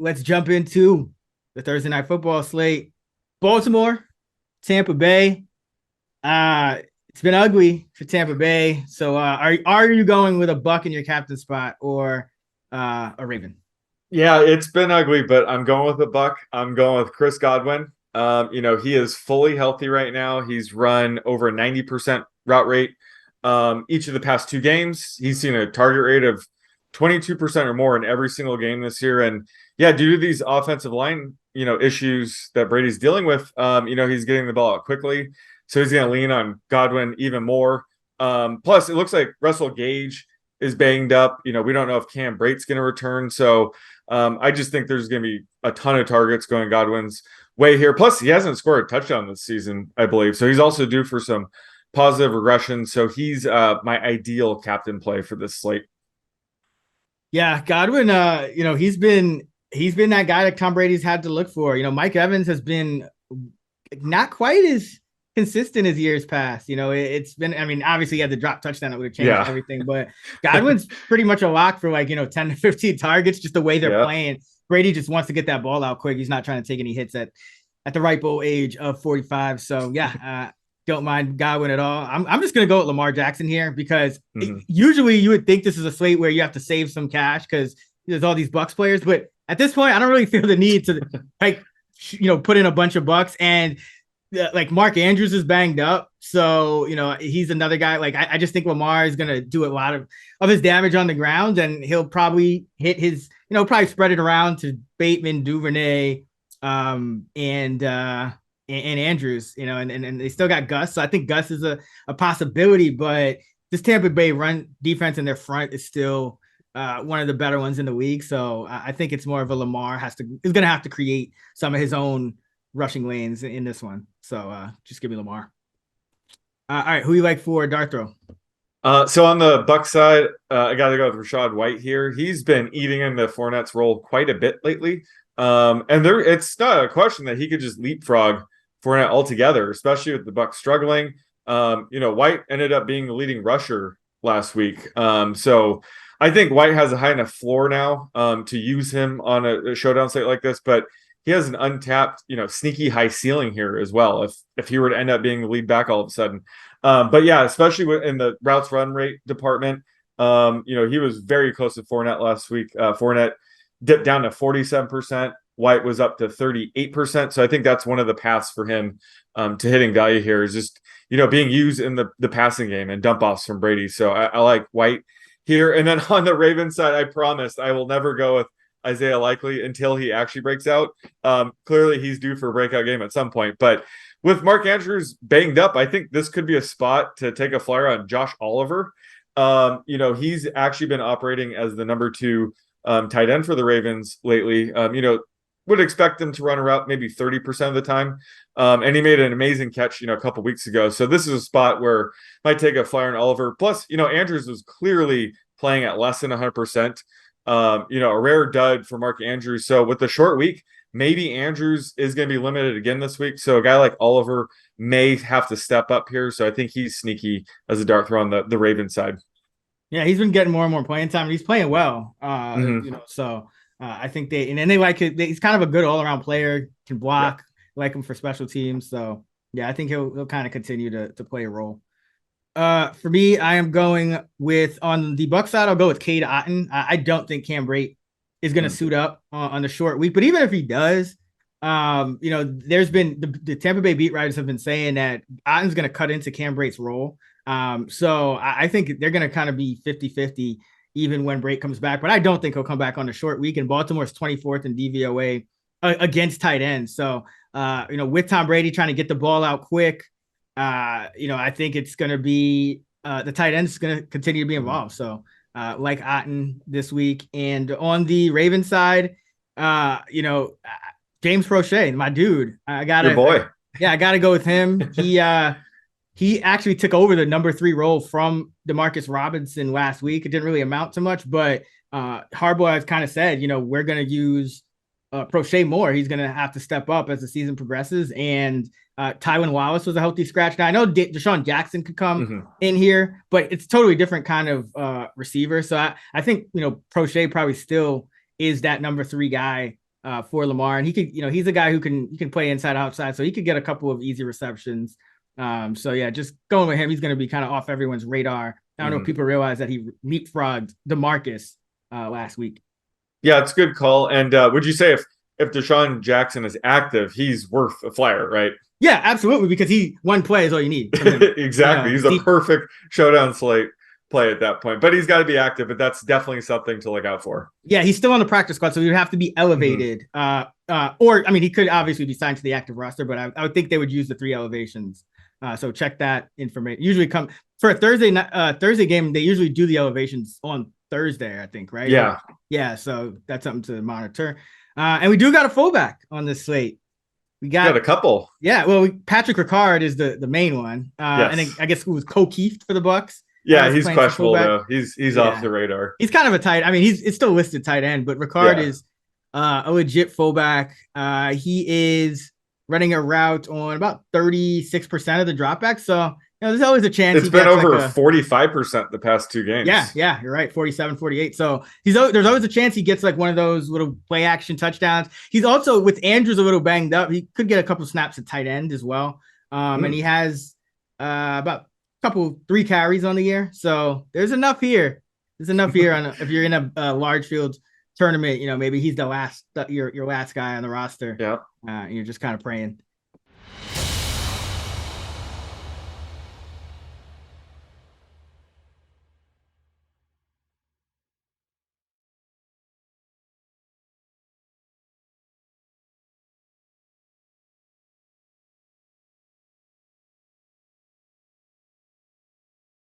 let's jump into the Thursday night football slate. Baltimore, Tampa Bay. It's been ugly for Tampa Bay. So are you going with a Buck in your captain spot or a Raven? Yeah, it's been ugly, but I'm going with the Buck. I'm going with Chris Godwin. He is fully healthy right now. He's run over a 90% route rate each of the past two games. He's seen a target rate of 22% or more in every single game this year. And yeah, due to these offensive line, issues that Brady's dealing with, he's getting the ball out quickly. So he's going to lean on Godwin even more. Plus, it looks like Russell Gage is banged up. We don't know if Cam Brate's going to return. So I just think there's going to be a ton of targets going Godwin's way here. Plus, he hasn't scored a touchdown this season, I believe. So he's also due for some positive regression. So he's my ideal captain play for this slate. Yeah, Godwin, he's been that guy that Tom Brady's had to look for. Mike Evans has been not quite as consistent as years past. It's been, obviously he had the drop touchdown that would have changed everything, but Godwin's pretty much a lock for 10 to 15 targets, just the way they're playing. Brady just wants to get that ball out quick. He's not trying to take any hits at the ripe old age of 45. So don't mind Godwin at all. I'm just going to go with Lamar Jackson here because usually you would think this is a slate where you have to save some cash because there's all these Bucks players, but at this point, I don't really feel the need to put in a bunch of bucks. And Mark Andrews is banged up. So, he's another guy. I just think Lamar is going to do a lot of his damage on the ground, and he'll probably hit his, probably spread it around to Bateman, Duvernay, and Andrews, and they still got Gus. So I think Gus is a possibility, but this Tampa Bay run defense in their front is still one of the better ones in the league. So I think it's more of a Lamar is going to have to create some of his own rushing lanes in this one. So just give me Lamar. All right, who you like for dart throw? So on the Buck side, I got to go with Rachaad White here. He's been eating into Fournette's role quite a bit lately. And it's not a question that he could just leapfrog Fournette altogether, especially with the Bucs struggling. White ended up being the leading rusher last week. So I think White has a high enough floor now to use him on a showdown slate like this, but he has an untapped, sneaky high ceiling here as well. If he were to end up being the lead back all of a sudden, but yeah, especially in the routes run rate department, he was very close to Fournette last week. Fournette dipped down to 47%. White was up to 38%. So I think that's one of the paths for him to hitting value here is just, being used in the passing game and dump offs from Brady. So I like White here. And then on the Ravens side, I promised I will never go with Isaiah Likely until he actually breaks out. Clearly he's due for a breakout game at some point, but with Mark Andrews banged up, I think this could be a spot to take a flyer on Josh Oliver. He's actually been operating as the number 2 tight end for the Ravens lately. Would expect him to run a route maybe 30% of the time. And he made an amazing catch, a couple weeks ago. So this is a spot where I might take a flyer on Oliver. Plus, Andrews was clearly playing at less than 100%. A rare dud for Mark Andrews. So with the short week, maybe Andrews is going to be limited again this week. So a guy like Oliver may have to step up here. So I think he's sneaky as a dart throw on the Ravens side. Yeah, he's been getting more and more playing time. And he's playing well. So I think they like it. He's kind of a good all-around player, can block, like him for special teams. So yeah, I think he'll kind of continue to play a role. For me, I am going with on the Bucs side. I'll go with Cade Otton. I don't think Cam Brate is going to suit up on the short week, but even if he does, there's been the Tampa Bay beat writers have been saying that Otton's going to cut into Cam Brate's role. So I think they're going to kind of be 50-50 even when Brate comes back, but I don't think he'll come back on the short week. And Baltimore's 24th in DVOA against tight ends. So, with Tom Brady trying to get the ball out quick, I think it's going to be the tight end's going to continue to be involved. So, like Otton this week. And on the Ravens side, James Prochet, my dude, I got to go with him. He actually took over the number 3 role from Demarcus Robinson last week. It didn't really amount to much, but Harbaugh has kind of said, we're going to use Prochet more. He's going to have to step up as the season progresses. And Tywin Wallace was a healthy scratch. Now I know Deshaun Jackson could come in here, but it's a totally different kind of receiver. So I think, Prochet probably still is that number 3 guy for Lamar, and he could, he's a guy who can play inside outside, so he could get a couple of easy receptions. So yeah, just going with him, he's going to be kind of off everyone's radar. I don't know if people realize that he leapfrogged DeMarcus last week. Yeah, it's a good call. And would you say if Deshaun Jackson is active, he's worth a flyer, right? Yeah, absolutely, because one play is all you need. Exactly. He's a perfect showdown slate play at that point. But he's got to be active, but that's definitely something to look out for. Yeah, he's still on the practice squad, so he would have to be elevated. Or I mean, he could obviously be signed to the active roster, but I would think they would use the 3 elevations. So check that information. Usually come for a Thursday game, they usually do the elevations on Thursday, I think, right? Yeah. Yeah, so that's something to monitor. And we do got a fullback on this slate. We got a couple. Yeah, well, Patrick Ricard is the main one. Yes. And then I guess it was Keith for the Bucks. Yeah, he's questionable though. He's off the radar. He's kind of a tight. I mean, it's still listed tight end, but Ricard is a legit fullback. He is running a route on about 36% of the dropbacks. So there's always a chance. It's been over 45% the past 2 games. Yeah, you're right. 47, 48. So there's always a chance he gets like one of those little play action touchdowns. He's also, with Andrews a little banged up, he could get a couple snaps at tight end as well. And he has about 3 carries on the year. So there's enough here. There's enough here if you're in a large field tournament, maybe he's the last your last guy on the roster. Yeah. And you're just kind of praying.